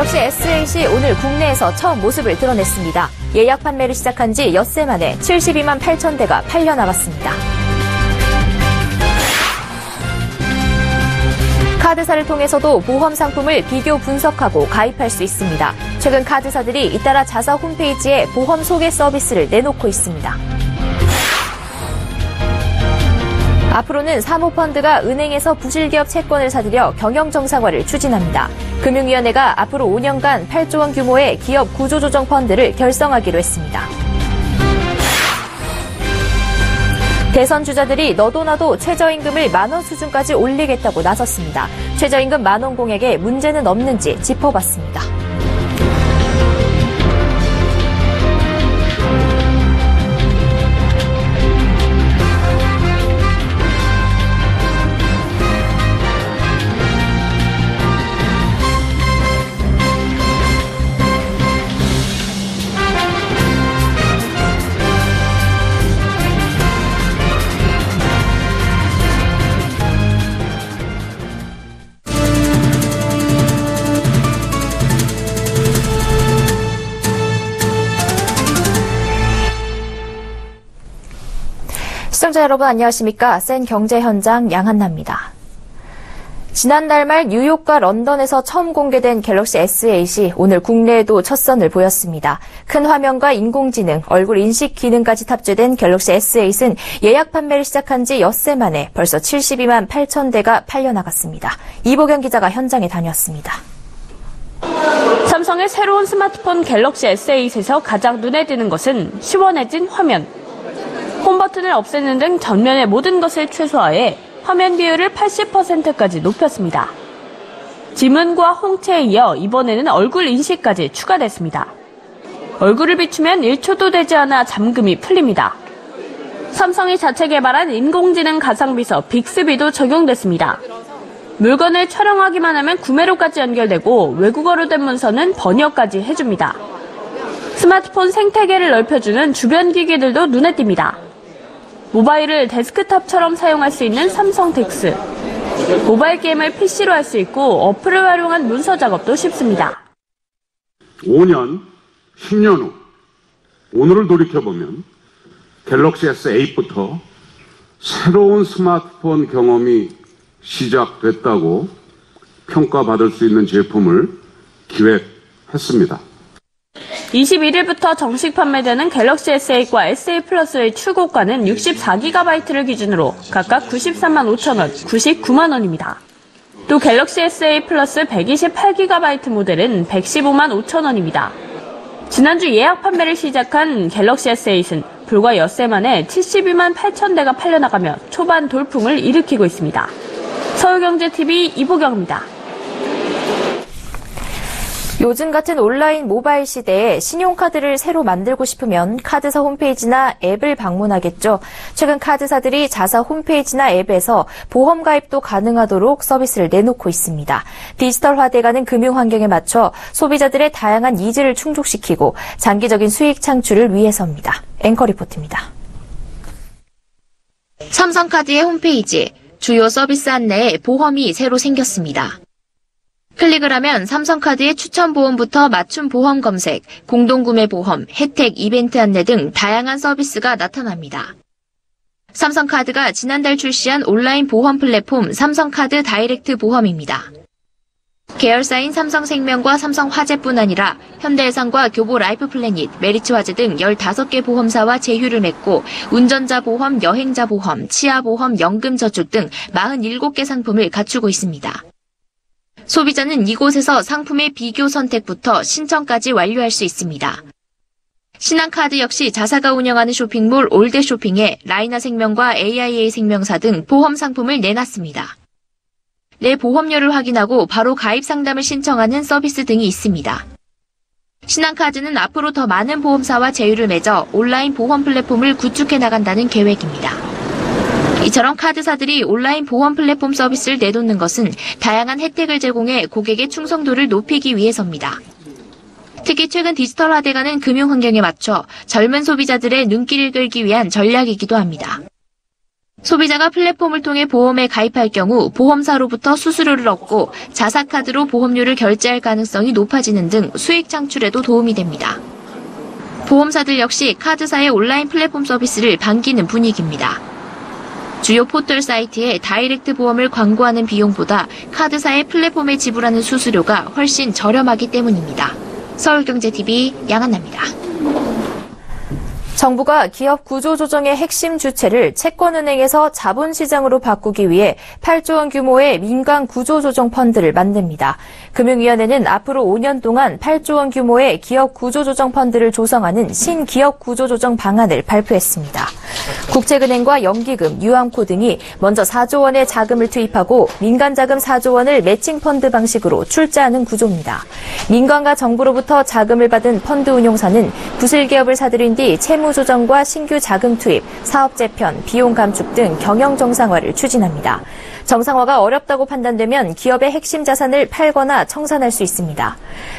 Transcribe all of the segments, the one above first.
갤럭시 S8이 오늘 국내에서 처음 모습을 드러냈습니다. 예약 판매를 시작한 지 엿새 만에 72만 8천 대가 팔려나갔습니다. 카드사를 통해서도 보험 상품을 비교 분석하고 가입할 수 있습니다. 최근 카드사들이 잇따라 자사 홈페이지에 보험 소개 서비스를 내놓고 있습니다. 앞으로는 사모펀드가 은행에서 부실기업 채권을 사들여 경영 정상화를 추진합니다. 금융위원회가 앞으로 5년간 8조 원 규모의 기업 구조조정 펀드를 결성하기로 했습니다. 대선 주자들이 너도 나도 최저임금을 만원 수준까지 올리겠다고 나섰습니다. 최저임금 만원 공약에 문제는 없는지 짚어봤습니다. 시청자 여러분 안녕하십니까? 센 경제 현장 양한나입니다. 지난달 말 뉴욕과 런던에서 처음 공개된 갤럭시 S8이 오늘 국내에도 첫 선을 보였습니다. 큰 화면과 인공지능, 얼굴 인식 기능까지 탑재된 갤럭시 S8은 예약 판매를 시작한 지 엿새 만에 벌써 72만 8천 대가 팔려나갔습니다. 이보경 기자가 현장에 다녀왔습니다. 삼성의 새로운 스마트폰 갤럭시 S8에서 가장 눈에 띄는 것은 시원해진 화면. 홈 버튼을 없애는 등 전면의 모든 것을 최소화해 화면 비율을 80%까지 높였습니다. 지문과 홍채에 이어 이번에는 얼굴 인식까지 추가됐습니다. 얼굴을 비추면 1초도 되지 않아 잠금이 풀립니다. 삼성이 자체 개발한 인공지능 가상비서 빅스비도 적용됐습니다. 물건을 촬영하기만 하면 구매로까지 연결되고 외국어로 된 문서는 번역까지 해줍니다. 스마트폰 생태계를 넓혀주는 주변 기기들도 눈에 띕니다. 모바일을 데스크탑처럼 사용할 수 있는 삼성 덱스. 모바일 게임을 PC로 할 수 있고 어플을 활용한 문서 작업도 쉽습니다. 5년, 10년 후 오늘을 돌이켜보면 갤럭시 S8부터 새로운 스마트폰 경험이 시작됐다고 평가받을 수 있는 제품을 기획했습니다. 21일부터 정식 판매되는 갤럭시 S8과 S8 플러스의 출고가는 64GB를 기준으로 각각 93만 5천 원, 99만 원입니다. 또 갤럭시 S8 플러스 128GB 모델은 115만 5천 원입니다. 지난주 예약 판매를 시작한 갤럭시 S8은 불과 엿새 만에 72만 8천 대가 팔려나가며 초반 돌풍을 일으키고 있습니다. 서울경제TV 이보경입니다. 요즘 같은 온라인 모바일 시대에 신용카드를 새로 만들고 싶으면 카드사 홈페이지나 앱을 방문하겠죠. 최근 카드사들이 자사 홈페이지나 앱에서 보험 가입도 가능하도록 서비스를 내놓고 있습니다. 디지털화돼가는 금융 환경에 맞춰 소비자들의 다양한 니즈를 충족시키고 장기적인 수익 창출을 위해서입니다. 앵커 리포트입니다. 삼성카드의 홈페이지, 주요 서비스 안내에 보험이 새로 생겼습니다. 클릭을 하면 삼성카드의 추천 보험부터 맞춤 보험 검색, 공동구매 보험, 혜택, 이벤트 안내 등 다양한 서비스가 나타납니다. 삼성카드가 지난달 출시한 온라인 보험 플랫폼 삼성카드 다이렉트 보험입니다. 계열사인 삼성생명과 삼성화재뿐 아니라 현대해상과 교보라이프플래닛, 메리츠화재 등 15개 보험사와 제휴를 맺고 운전자 보험, 여행자 보험, 치아보험, 연금저축 등 47개 상품을 갖추고 있습니다. 소비자는 이곳에서 상품의 비교 선택부터 신청까지 완료할 수 있습니다. 신한카드 역시 자사가 운영하는 쇼핑몰 올드쇼핑에 라이나생명과 AIA 생명사 등 보험 상품을 내놨습니다. 내 보험료를 확인하고 바로 가입 상담을 신청하는 서비스 등이 있습니다. 신한카드는 앞으로 더 많은 보험사와 제휴를 맺어 온라인 보험 플랫폼을 구축해 나간다는 계획입니다. 이처럼 카드사들이 온라인 보험 플랫폼 서비스를 내놓는 것은 다양한 혜택을 제공해 고객의 충성도를 높이기 위해서입니다. 특히 최근 디지털화돼가는 금융 환경에 맞춰 젊은 소비자들의 눈길을 끌기 위한 전략이기도 합니다. 소비자가 플랫폼을 통해 보험에 가입할 경우 보험사로부터 수수료를 얻고 자사카드로 보험료를 결제할 가능성이 높아지는 등 수익 창출에도 도움이 됩니다. 보험사들 역시 카드사의 온라인 플랫폼 서비스를 반기는 분위기입니다. 주요 포털 사이트에 다이렉트 보험을 광고하는 비용보다 카드사의 플랫폼에 지불하는 수수료가 훨씬 저렴하기 때문입니다. 서울경제TV 양한나입니다. 정부가 기업 구조 조정의 핵심 주체를 채권은행에서 자본시장으로 바꾸기 위해 8조 원 규모의 민간 구조 조정 펀드를 만듭니다. 금융위원회는 앞으로 5년 동안 8조 원 규모의 기업 구조 조정 펀드를 조성하는 신기업 구조 조정 방안을 발표했습니다. 국책은행과 연기금, 유암코 등이 먼저 4조 원의 자금을 투입하고 민간 자금 4조 원을 매칭 펀드 방식으로 출자하는 구조입니다. 민간과 정부로부터 자금을 받은 펀드 운용사는 부실기업을 사들인 뒤 채무 조정과 신규 자금 투입, 사업 재편, 비용 감축 등 경영 정상화를 추진합니다. 정상화가 어렵다고 판단되면 기업의 핵심 자산을 팔거나 청산할 수 있습니다.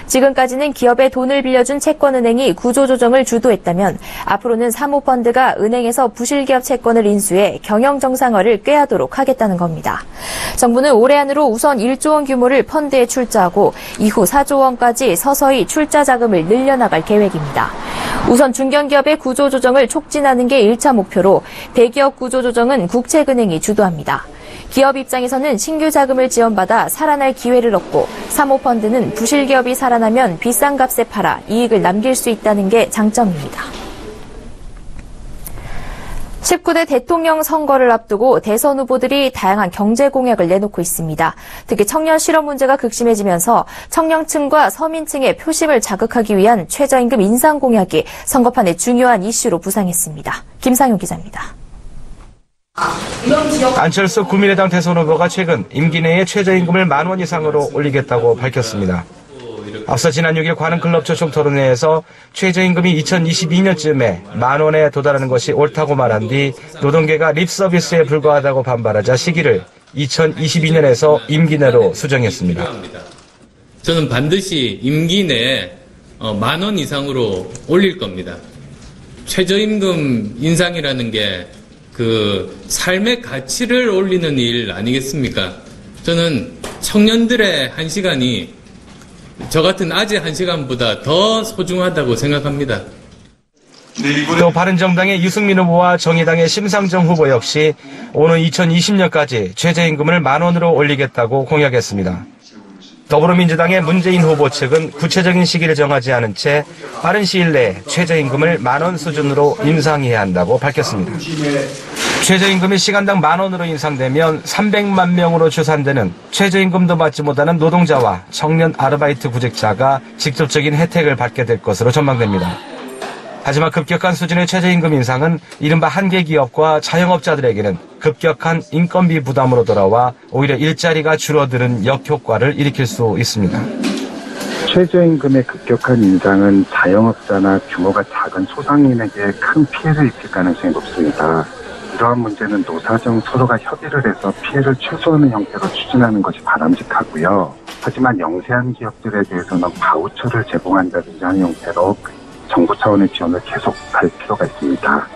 지금까지는 기업에 돈을 빌려준 채권은행이 구조조정을 주도했다면 앞으로는 사모펀드가 은행에서 부실기업 채권을 인수해 경영 정상화를 꾀하도록 하겠다는 겁니다. 정부는 올해 안으로 우선 1조 원 규모를 펀드에 출자하고 이후 4조 원까지 서서히 출자 자금을 늘려나갈 계획입니다. 우선 중견기업의 구조조정을 촉진하는 게 1차 목표로 대기업 구조조정은 국책은행이 주도합니다. 기업 입장에서는 신규 자금을 지원받아 살아날 기회를 얻고 사모펀드는 부실기업이 살아나면 비싼 값에 팔아 이익을 남길 수 있다는 게 장점입니다. 19대 대통령 선거를 앞두고 대선 후보들이 다양한 경제 공약을 내놓고 있습니다. 특히 청년 실업 문제가 극심해지면서 청년층과 서민층의 표심을 자극하기 위한 최저임금 인상 공약이 선거판의 중요한 이슈로 부상했습니다. 김상용 기자입니다. 안철수 국민의당 대선 후보가 최근 임기 내에 최저임금을 10,000원 이상으로 올리겠다고 밝혔습니다. 앞서 지난 6일 관음클럽 초청 토론회에서 최저임금이 2022년쯤에 10,000원에 도달하는 것이 옳다고 말한 뒤 노동계가 립서비스에 불과하다고 반발하자 시기를 2022년에서 임기 내로 수정했습니다. 저는 반드시 임기 내에 10,000원 이상으로 올릴 겁니다. 최저임금 인상이라는 게 삶의 가치를 올리는 일 아니겠습니까? 저는 청년들의 1시간이 저 같은 아재 1시간보다 더 소중하다고 생각합니다. 또 바른정당의 유승민 후보와 정의당의 심상정 후보 역시 오는 2020년까지 최저임금을 10,000원으로 올리겠다고 공약했습니다. 더불어민주당의 문재인 후보 측은 구체적인 시기를 정하지 않은 채 빠른 시일 내에 최저임금을 10,000원 수준으로 인상해야 한다고 밝혔습니다. 최저임금이 시간당 10,000원으로 인상되면 300만 명으로 추산되는 최저임금도 받지 못하는 노동자와 청년 아르바이트 구직자가 직접적인 혜택을 받게 될 것으로 전망됩니다. 하지만 급격한 수준의 최저임금 인상은 이른바 한계 기업과 자영업자들에게는 급격한 인건비 부담으로 돌아와 오히려 일자리가 줄어드는 역효과를 일으킬 수 있습니다. 최저임금의 급격한 인상은 자영업자나 규모가 작은 소상인에게 큰 피해를 입힐 가능성이 높습니다. 이러한 문제는 노사정 서로가 협의를 해서 피해를 최소화하는 형태로 추진하는 것이 바람직하고요. 하지만 영세한 기업들에 대해서는 바우처를 제공한다든지 하는 형태로 정부 차원의 지원을 계속할 필요가 있습니다.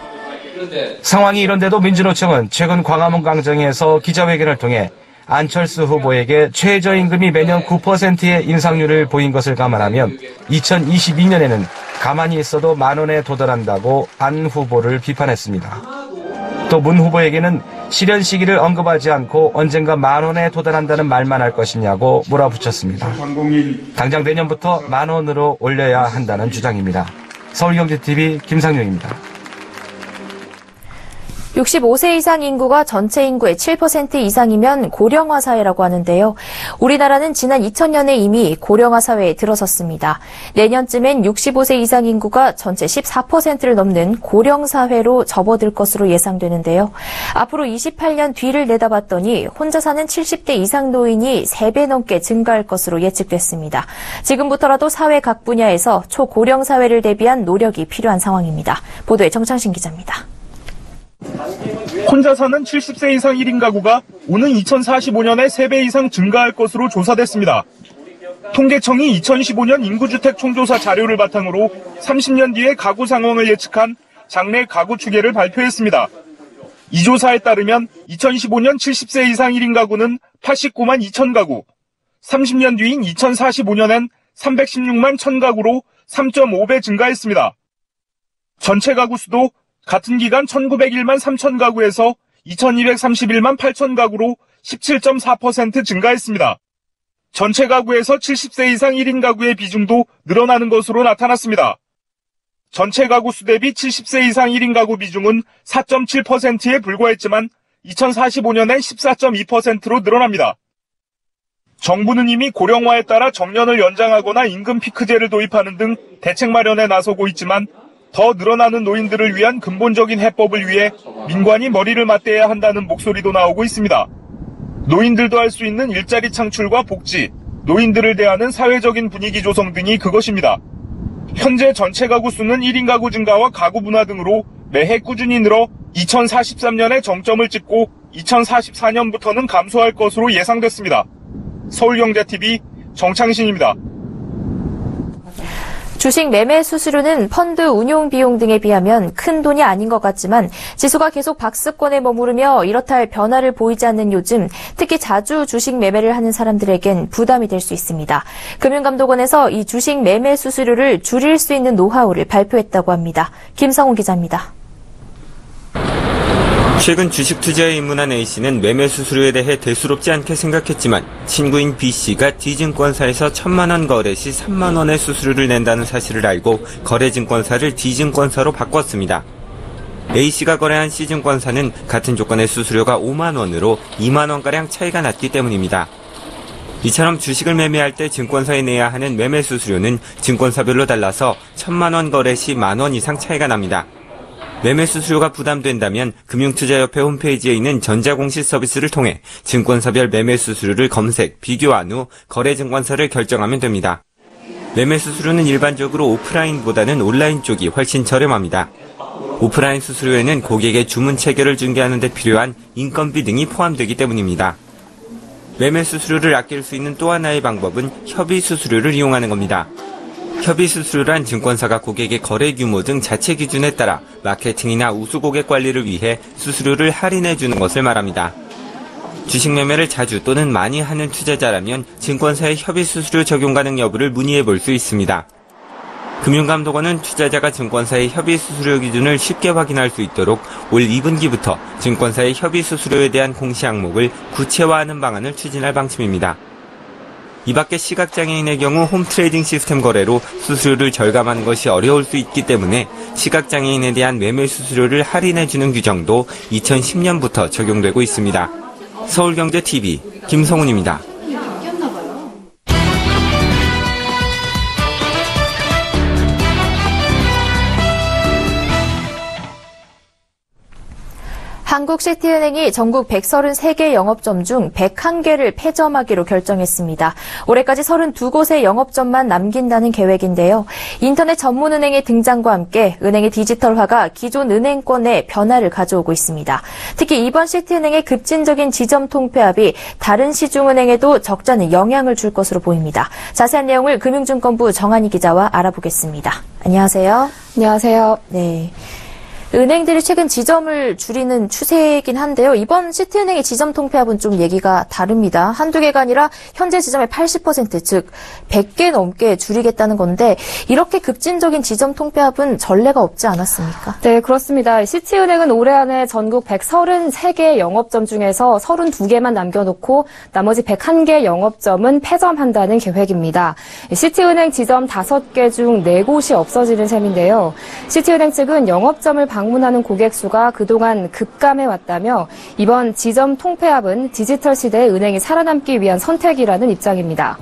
상황이 이런데도 민주노총은 최근 광화문 광장에서 기자회견을 통해 안철수 후보에게 최저임금이 매년 9%의 인상률을 보인 것을 감안하면 2022년에는 가만히 있어도 10,000원에 도달한다고 안 후보를 비판했습니다. 또 문 후보에게는 실현 시기를 언급하지 않고 언젠가 10,000원에 도달한다는 말만 할 것이냐고 몰아붙였습니다. 당장 내년부터 10,000원으로 올려야 한다는 주장입니다. 서울경제TV 김상용입니다. 65세 이상 인구가 전체 인구의 7% 이상이면 고령화 사회라고 하는데요. 우리나라는 지난 2000년에 이미 고령화 사회에 들어섰습니다. 내년쯤엔 65세 이상 인구가 전체 14%를 넘는 고령 사회로 접어들 것으로 예상되는데요. 앞으로 28년 뒤를 내다봤더니 혼자 사는 70대 이상 노인이 3배 넘게 증가할 것으로 예측됐습니다. 지금부터라도 사회 각 분야에서 초고령 사회를 대비한 노력이 필요한 상황입니다. 보도에 정창신 기자입니다. 혼자 사는 70세 이상 1인 가구가 오는 2045년에 3배 이상 증가할 것으로 조사됐습니다. 통계청이 2015년 인구주택 총조사 자료를 바탕으로 30년 뒤의 가구 상황을 예측한 장래 가구 추계를 발표했습니다. 이 조사에 따르면 2015년 70세 이상 1인 가구는 89만 2천 가구, 30년 뒤인 2045년엔 316만 1천 가구로 3.5배 증가했습니다. 전체 가구 수도 같은 기간 1901만 3천 가구에서 2231만 8천 가구로 17.4% 증가했습니다. 전체 가구에서 70세 이상 1인 가구의 비중도 늘어나는 것으로 나타났습니다. 전체 가구 수 대비 70세 이상 1인 가구 비중은 4.7%에 불과했지만 2045년엔 14.2%로 늘어납니다. 정부는 이미 고령화에 따라 정년을 연장하거나 임금 피크제를 도입하는 등 대책 마련에 나서고 있지만 더 늘어나는 노인들을 위한 근본적인 해법을 위해 민관이 머리를 맞대야 한다는 목소리도 나오고 있습니다. 노인들도 할 수 있는 일자리 창출과 복지, 노인들을 대하는 사회적인 분위기 조성 등이 그것입니다. 현재 전체 가구 수는 1인 가구 증가와 가구 분화 등으로 매해 꾸준히 늘어 2043년에 정점을 찍고 2044년부터는 감소할 것으로 예상됐습니다. 서울경제TV 정창신입니다. 주식 매매 수수료는 펀드 운용 비용 등에 비하면 큰 돈이 아닌 것 같지만 지수가 계속 박스권에 머무르며 이렇다 할 변화를 보이지 않는 요즘 특히 자주 주식 매매를 하는 사람들에겐 부담이 될 수 있습니다. 금융감독원에서 이 주식 매매 수수료를 줄일 수 있는 노하우를 발표했다고 합니다. 김성훈 기자입니다. 최근 주식 투자에 입문한 A씨는 매매 수수료에 대해 대수롭지 않게 생각했지만 친구인 B씨가 D증권사에서 1,000만 원 거래 시 3만 원의 수수료를 낸다는 사실을 알고 거래증권사를 D증권사로 바꿨습니다. A씨가 거래한 C증권사는 같은 조건의 수수료가 5만 원으로 2만 원가량 차이가 났기 때문입니다. 이처럼 주식을 매매할 때 증권사에 내야 하는 매매 수수료는 증권사별로 달라서 1,000만 원 거래 시 1만 원 이상 차이가 납니다. 매매 수수료가 부담된다면 금융투자협회 홈페이지에 있는 전자공시 서비스를 통해 증권사별 매매 수수료를 검색, 비교한 후 거래증권사를 결정하면 됩니다. 매매 수수료는 일반적으로 오프라인보다는 온라인 쪽이 훨씬 저렴합니다. 오프라인 수수료에는 고객의 주문 체결을 중개하는 데 필요한 인건비 등이 포함되기 때문입니다. 매매 수수료를 아낄 수 있는 또 하나의 방법은 협의 수수료를 이용하는 겁니다. 협의 수수료란 증권사가 고객의 거래 규모 등 자체 기준에 따라 마케팅이나 우수 고객 관리를 위해 수수료를 할인해 주는 것을 말합니다. 주식 매매를 자주 또는 많이 하는 투자자라면 증권사의 협의 수수료 적용 가능 여부를 문의해 볼 수 있습니다. 금융감독원은 투자자가 증권사의 협의 수수료 기준을 쉽게 확인할 수 있도록 올 2분기부터 증권사의 협의 수수료에 대한 공시 항목을 구체화하는 방안을 추진할 방침입니다. 이 밖에 시각장애인의 경우 홈트레이딩 시스템 거래로 수수료를 절감하는 것이 어려울 수 있기 때문에 시각장애인에 대한 매매 수수료를 할인해주는 규정도 2010년부터 적용되고 있습니다. 서울경제TV 김성훈입니다. 한국시티은행이 전국 133개 영업점 중 101개를 폐점하기로 결정했습니다. 올해까지 32곳의 영업점만 남긴다는 계획인데요. 인터넷 전문은행의 등장과 함께 은행의 디지털화가 기존 은행권에 변화를 가져오고 있습니다. 특히 이번 시티은행의 급진적인 지점 통폐합이 다른 시중은행에도 적지 않은 영향을 줄 것으로 보입니다. 자세한 내용을 금융증권부 정한희 기자와 알아보겠습니다. 안녕하세요. 안녕하세요. 네. 은행들이 최근 지점을 줄이는 추세이긴 한데요. 이번 시티은행의 지점 통폐합은 좀 얘기가 다릅니다. 한두 개가 아니라 현재 지점의 80%, 즉 100개 넘게 줄이겠다는 건데 이렇게 급진적인 지점 통폐합은 전례가 없지 않았습니까? 네, 그렇습니다. 시티은행은 올해 안에 전국 133개 영업점 중에서 32개만 남겨놓고 나머지 101개 영업점은 폐점한다는 계획입니다. 시티은행 지점 5개 중 4곳이 없어지는 셈인데요. 시티은행 측은 영업점을 방문하는 고객 수가 그동안 급감해왔다며 이번 지점 통폐합은 디지털 시대의 은행이 살아남기 위한 선택이라는 입장입니다.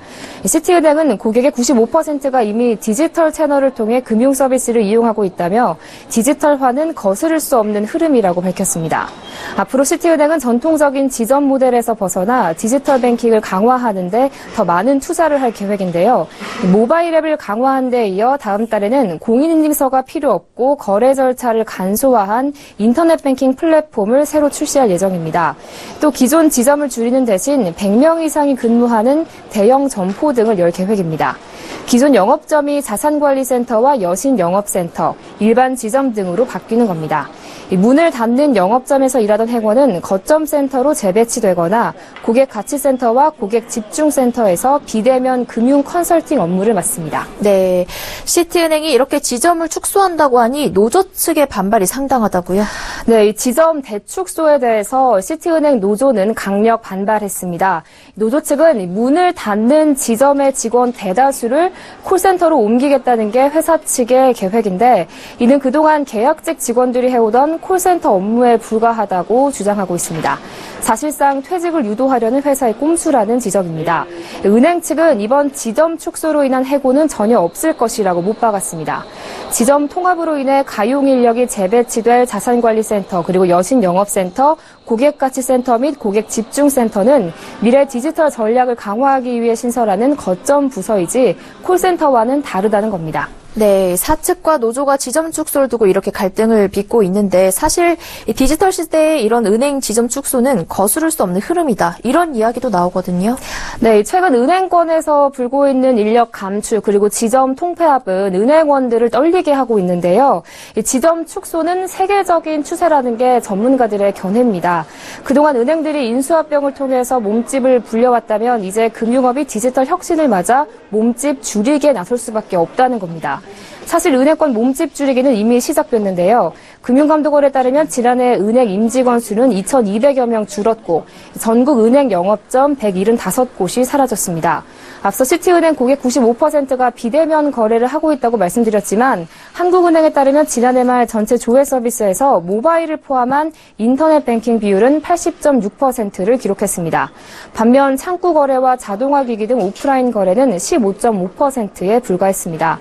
시티은행은 고객의 95%가 이미 디지털 채널을 통해 금융 서비스를 이용하고 있다며 디지털화는 거스를 수 없는 흐름이라고 밝혔습니다. 앞으로 시티은행은 전통적인 지점 모델에서 벗어나 디지털 뱅킹을 강화하는 데 더 많은 투자를 할 계획인데요. 모바일 앱을 강화한 데 이어 다음 달에는 공인인증서가 필요 없고 거래 절차를 간소화한 인터넷 뱅킹 플랫폼을 새로 출시할 예정입니다. 또 기존 지점을 줄이는 대신 100명 이상이 근무하는 대형 점포 등을 열 계획입니다. 기존 영업점이 자산관리센터와 여신영업센터, 일반 지점 등으로 바뀌는 겁니다. 문을 닫는 영업점에서 일하던 행원은 거점센터로 재배치되거나 고객가치센터와 고객집중센터에서 비대면 금융 컨설팅 업무를 맡습니다. 네, 시티은행이 이렇게 지점을 축소한다고 하니 노조 측의 반발이 상당하다고요? 네, 이 지점 대축소에 대해서 시티은행 노조는 강력 반발했습니다. 노조 측은 문을 닫는 지점의 직원 대다수를 콜센터로 옮기겠다는 게 회사 측의 계획인데 이는 그동안 계약직 직원들이 해오던 콜센터 업무에 불과하다고 주장하고 있습니다. 사실상 퇴직을 유도하려는 회사의 꼼수라는 지적입니다. 은행 측은 이번 지점 축소로 인한 해고는 전혀 없을 것이라고 못 박았습니다. 지점 통합으로 인해 가용 인력이 재배치될 자산관리센터 그리고 여신영업센터, 고객가치센터 및 고객집중센터는 미래 디지털 전략을 강화하기 위해 신설하는 거점 부서이지 콜센터와는 다르다는 겁니다. 네, 사측과 노조가 지점 축소를 두고 이렇게 갈등을 빚고 있는데 사실 디지털 시대의 이런 은행 지점 축소는 거스를 수 없는 흐름이다. 이런 이야기도 나오거든요. 네, 최근 은행권에서 불고 있는 인력 감축 그리고 지점 통폐합은 은행원들을 떨리게 하고 있는데요. 지점 축소는 세계적인 추세라는 게 전문가들의 견해입니다. 그동안 은행들이 인수합병을 통해서 몸집을 불려왔다면 이제 금융업이 디지털 혁신을 맞아 몸집 줄이기에 나설 수밖에 없다는 겁니다. 사실 은행권 몸집 줄이기는 이미 시작됐는데요. 금융감독원에 따르면 지난해 은행 임직원 수는 2,200여 명 줄었고 전국 은행 영업점 175곳이 사라졌습니다. 앞서 시티은행 고객 95%가 비대면 거래를 하고 있다고 말씀드렸지만 한국은행에 따르면 지난해 말 전체 조회 서비스에서 모바일을 포함한 인터넷 뱅킹 비율은 80.6%를 기록했습니다. 반면 창구 거래와 자동화기기 등 오프라인 거래는 15.5%에 불과했습니다.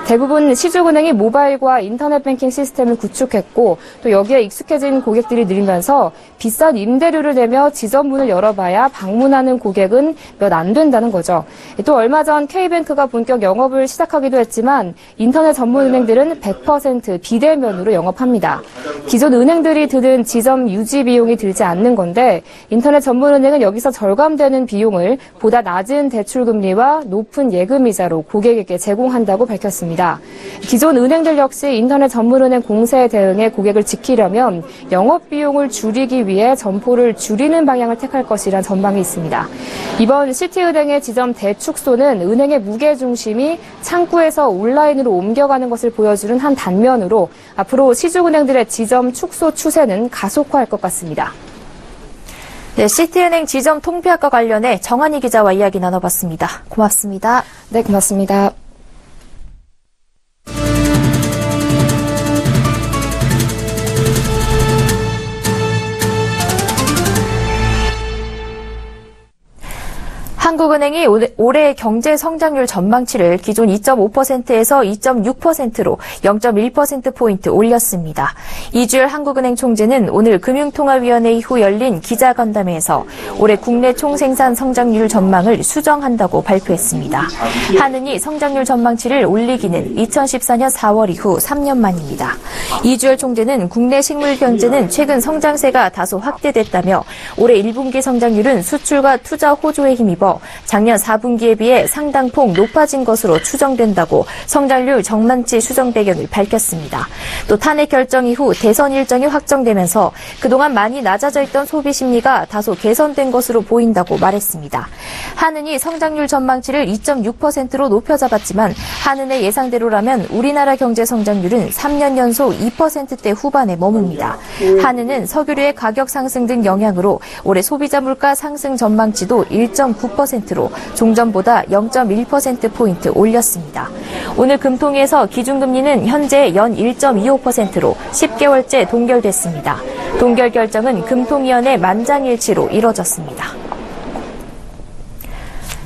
대부분 시중은행이 모바일과 인터넷 뱅킹 시스템을 구축했고 또 여기에 익숙해진 고객들이 늘면서 비싼 임대료를 내며 지점 문을 열어봐야 방문하는 고객은 몇 안 된다는 거죠. 또 얼마 전 K뱅크가 본격 영업을 시작하기도 했지만 인터넷 전문 은행들은 100% 비대면으로 영업합니다. 기존 은행들이 드는 지점 유지 비용이 들지 않는 건데 인터넷 전문 은행은 여기서 절감되는 비용을 보다 낮은 대출금리와 높은 예금이자로 고객에게 제공한다고 밝혔습니다. 기존 은행들 역시 인터넷 전문은행 공세에 대응해 고객을 지키려면 영업 비용을 줄이기 위해 점포를 줄이는 방향을 택할 것이란 전망이 있습니다. 이번 시티은행의 지점 대축소는 은행의 무게중심이 창구에서 온라인으로 옮겨가는 것을 보여주는 한 단면으로 앞으로 시중은행들의 지점 축소 추세는 가속화할 것 같습니다. 네, 시티은행 지점 통폐합과 관련해 정한희 기자와 이야기 나눠봤습니다. 고맙습니다. 네, 고맙습니다. 한국은행이 올해 경제 성장률 전망치를 기존 2.5%에서 2.6%로 0.1%포인트 올렸습니다. 이주열 한국은행 총재는 오늘 금융통화위원회 이후 열린 기자간담회에서 올해 국내 총생산 성장률 전망을 수정한다고 발표했습니다. 한은이 성장률 전망치를 올리기는 2014년 4월 이후 3년 만입니다. 이주열 총재는 국내 식물 경제는 최근 성장세가 다소 확대됐다며 올해 1분기 성장률은 수출과 투자 호조에 힘입어 작년 4분기에 비해 상당폭 높아진 것으로 추정된다고 성장률 전망치 수정 배경을 밝혔습니다. 또 탄핵 결정 이후 대선 일정이 확정되면서 그동안 많이 낮아져 있던 소비 심리가 다소 개선된 것으로 보인다고 말했습니다. 한은이 성장률 전망치를 2.6%로 높여 잡았지만 한은의 예상대로라면 우리나라 경제 성장률은 3년 연속 2%대 후반에 머뭅니다. 한은은 석유류의 가격 상승 등 영향으로 올해 소비자 물가 상승 전망치도 1.9%로 종전보다 0.1%포인트 올렸습니다. 오늘 금통위에서 기준금리는 현재 연 1.25%로 10개월째 동결됐습니다. 동결 결정은 금통위원회 만장일치로 이뤄졌습니다.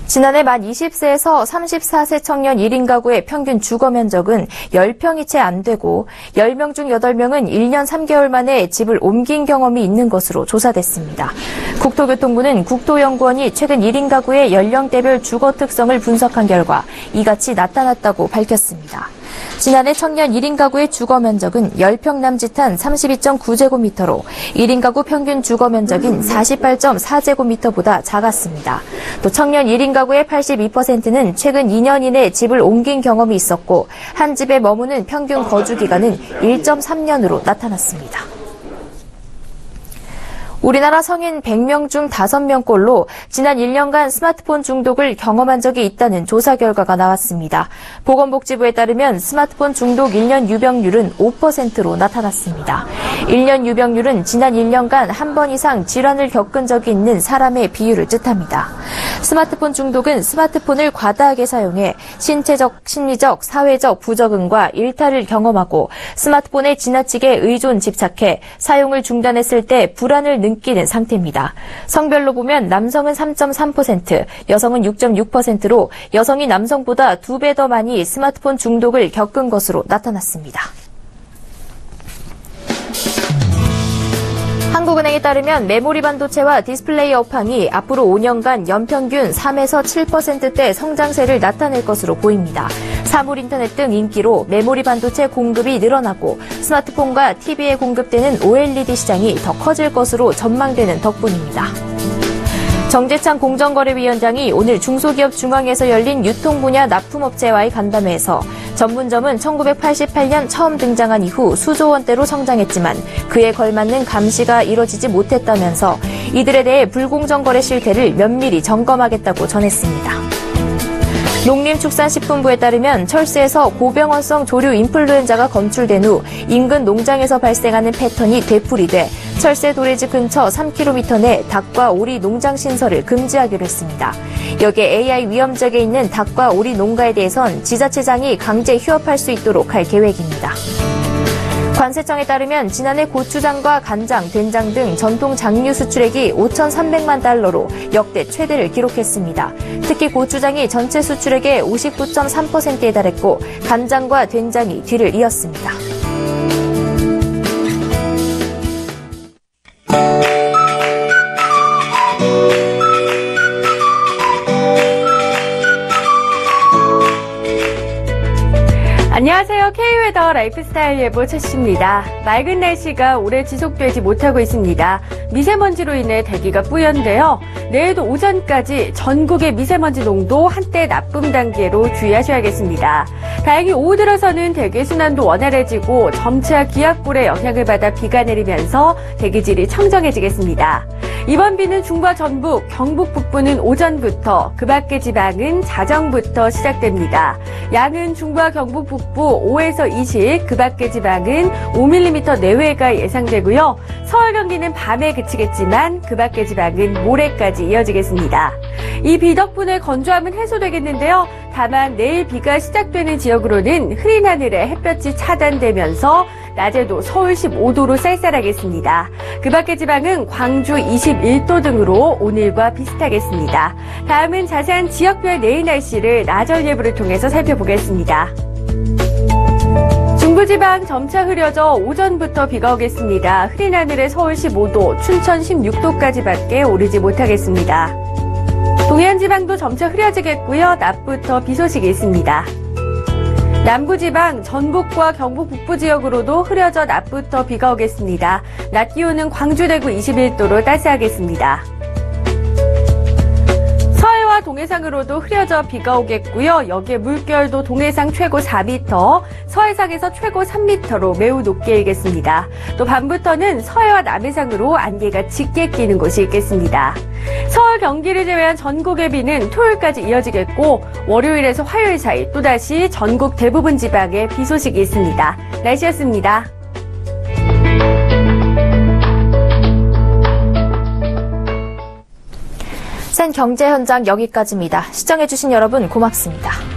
지난해 만 20세에서 34세 청년 1인 가구의 평균 주거 면적은 10평이 채 안 되고 10명 중 8명은 1년 3개월 만에 집을 옮긴 경험이 있는 것으로 조사됐습니다. 국토교통부는 국토연구원이 최근 1인 가구의 연령대별 주거 특성을 분석한 결과 이같이 나타났다고 밝혔습니다. 지난해 청년 1인 가구의 주거 면적은 10평 남짓한 32.9제곱미터로 1인 가구 평균 주거 면적인 48.4제곱미터보다 작았습니다. 또 청년 1인 가구의 82%는 최근 2년 이내 집을 옮긴 경험이 있었고 한 집에 머무는 평균 거주 기간은 1.3년으로 나타났습니다. 우리나라 성인 100명 중 5명꼴로 지난 1년간 스마트폰 중독을 경험한 적이 있다는 조사 결과가 나왔습니다. 보건복지부에 따르면 스마트폰 중독 1년 유병률은 5%로 나타났습니다. 1년 유병률은 지난 1년간 한 번 이상 질환을 겪은 적이 있는 사람의 비율을 뜻합니다. 스마트폰 중독은 스마트폰을 과다하게 사용해 신체적, 심리적, 사회적 부적응과 일탈을 경험하고 스마트폰에 지나치게 의존 집착해 사용을 중단했을 때 불안을 느끼는 상태입니다. 성별로 보면 남성은 3.3%, 여성은 6.6%로 여성이 남성보다 2배 더 많이 스마트폰 중독을 겪은 것으로 나타났습니다. 한국은행에 따르면 메모리 반도체와 디스플레이 업황이 앞으로 5년간 연평균 3에서 7%대 성장세를 나타낼 것으로 보입니다. 사물 인터넷 등 인기로 메모리 반도체 공급이 늘어나고 스마트폰과 TV에 공급되는 OLED 시장이 더 커질 것으로 전망되는 덕분입니다. 정재창 공정거래위원장이 오늘 중소기업 중앙에서 열린 유통분야 납품업체와의 간담회에서 전문점은 1988년 처음 등장한 이후 수조 원대로 성장했지만 그에 걸맞는 감시가 이뤄지지 못했다면서 이들에 대해 불공정 거래 실태를 면밀히 점검하겠다고 전했습니다. 농림축산식품부에 따르면 철새에서 고병원성 조류 인플루엔자가 검출된 후 인근 농장에서 발생하는 패턴이 되풀이돼 철새 도래지 근처 3km 내 닭과 오리 농장 신설을 금지하기로 했습니다. 여기에 AI 위험지역에 있는 닭과 오리 농가에 대해선 지자체장이 강제 휴업할 수 있도록 할 계획입니다. 관세청에 따르면 지난해 고추장과 간장, 된장 등 전통 장류 수출액이 5,300만 달러로 역대 최대를 기록했습니다. 특히 고추장이 전체 수출액의 59.3%에 달했고 간장과 된장이 뒤를 이었습니다. 안녕하세요. K웨더 라이프스타일 예보 최씨입니다. 맑은 날씨가 오래 지속되지 못하고 있습니다. 미세먼지로 인해 대기가 뿌연데요. 내일도 오전까지 전국의 미세먼지 농도 한때 나쁨 단계로 주의하셔야겠습니다. 다행히 오후 들어서는 대기 순환도 원활해지고 점차 기압골의 영향을 받아 비가 내리면서 대기질이 청정해지겠습니다. 이번 비는 중부와 전북, 경북 북부는 오전부터, 그 밖의 지방은 자정부터 시작됩니다. 양은 중부와 경북 북부 5에서 20, 그 밖의 지방은 5mm 내외가 예상되고요. 서울 경기는 밤에 그치겠지만 그 밖의 지방은 모레까지 이어지겠습니다. 이 비 덕분에 건조함은 해소되겠는데요. 다만 내일 비가 시작되는 지역으로는 흐린 하늘에 햇볕이 차단되면서 낮에도 서울 15도로 쌀쌀하겠습니다. 그 밖의 지방은 광주 21도 등으로 오늘과 비슷하겠습니다. 다음은 자세한 지역별 내일 날씨를 나절 예보를 통해서 살펴보겠습니다. 중부지방 점차 흐려져 오전부터 비가 오겠습니다. 흐린 하늘에 서울 15도, 춘천 16도까지밖에 오르지 못하겠습니다. 동해안 지방도 점차 흐려지겠고요. 낮부터 비 소식이 있습니다. 남부지방, 전북과 경북 북부 지역으로도 흐려져 낮부터 비가 오겠습니다. 낮 기온은 광주, 대구 21도로 따스하겠습니다. 서해와 동해상으로도 흐려져 비가 오겠고요. 여기에 물결도 동해상 최고 4m, 서해상에서 최고 3m로 매우 높게 일겠습니다. 또 밤부터는 서해와 남해상으로 안개가 짙게 끼는 곳이 있겠습니다. 서울, 경기를 제외한 전국의 비는 토요일까지 이어지겠고 월요일에서 화요일 사이 또다시 전국 대부분 지방에 비 소식이 있습니다. 날씨였습니다. 센 경제 현장 여기까지입니다. 시청해주신 여러분 고맙습니다.